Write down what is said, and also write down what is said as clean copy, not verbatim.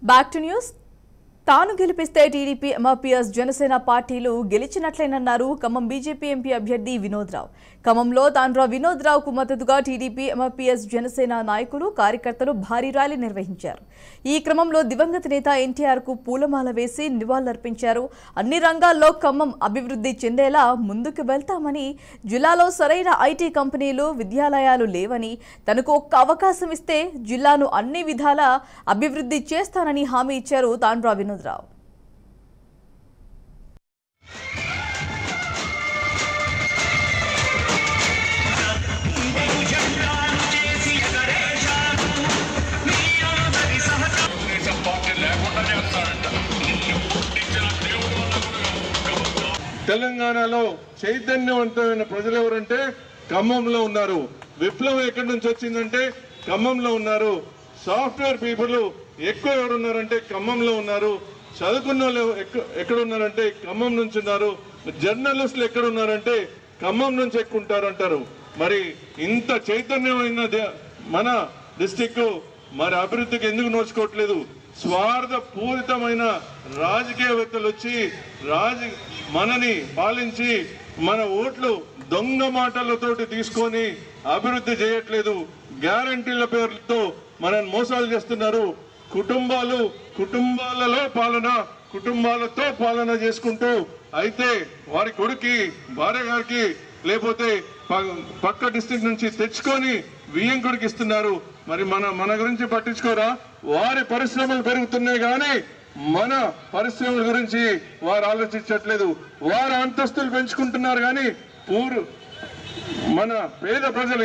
Back to news. తాను గెలిపిస్తే TDP, MRPS, Janasena పార్టీలు గెలిచినట్లేనన్నారు ఖమ్మం బీజేపీ ఎంపీ అభ్యర్థి వినోద్ రావు. ఖమ్మంలో తాండ్ర వినోద్ రావుకు మద్దతుగా టీడీపీ, ఎంఆర్పీఎస్, జనసేన నాయకులు, కార్యకర్తలు భారీ ర్యాలీ నిర్వహించారు. ఈ క్రమంలో దివంగత నేత ఎన్టీఆర్ కు పూలమాల వేసి నివాళులర్పించారు. అన్ని రంగాల్లో ఖమ్మం అభివృద్ధి చెందేలా ముందుకు వెళ్తామని, జిల్లాలో సరైన ఐటీ కంపెనీలు, విద్యాలయాలు లేవని, తనకు ఒక్క అవకాశం ఇస్తే జిల్లాను అన్ని విధాలా అభివృద్ధి చేస్తానని హామీ ఇచ్చారు తాండ్ర వినోద్ రావు. తెలంగాణలో చైతన్యవంతమైన ప్రజలు ఎవరంటే ఖమ్మంలో ఉన్నారు. విప్లవం ఎక్కడి నుంచి వచ్చిందంటే ఖమ్మంలో ఉన్నారు. సాఫ్ట్వేర్ పీపుల్ ఎక్కువ ఎవరున్నారంటే ఖమ్మంలో ఉన్నారు. చదువుకున్న వాళ్ళు ఎక్కడ ఉన్నారంటే ఖమ్మం నుంచి ఉన్నారు. జర్నలిస్టులు ఎక్కడ ఉన్నారంటే ఖమ్మం నుంచి ఎక్కువ ఉంటారు అంటారు. మరి ఇంత చైతన్యమైన మన డిస్టిక్ మరి అభివృద్ధికి ఎందుకు నోచుకోవట్లేదు? స్వార్థ పూరితమైన రాజకీయవేత్తలు వచ్చి మనని పాలించి మన ఓట్లు దొంగ మాటలతోటి తీసుకొని అభివృద్ధి చేయట్లేదు. గ్యారంటీల పేర్లతో మనల్ని మోసాలు చేస్తున్నారు. కుటుంబాలతో పాలన చేసుకుంటూ అయితే వారి కొడుకి, భార్య గారికి, లేకపోతే పక్క డిస్ట్రిక్ట్ నుంచి తెచ్చుకొని వియ్యంకుడికి ఇస్తున్నారు. మరి మన గురించి పట్టించుకోరా? వారి పరిశ్రమలు పెరుగుతున్నాయి కానీ మన పరిశ్రమల గురించి వారు ఆలోచించట్లేదు. వారు అంతస్తులు పెంచుకుంటున్నారు కానీ మన పేద ప్రజలు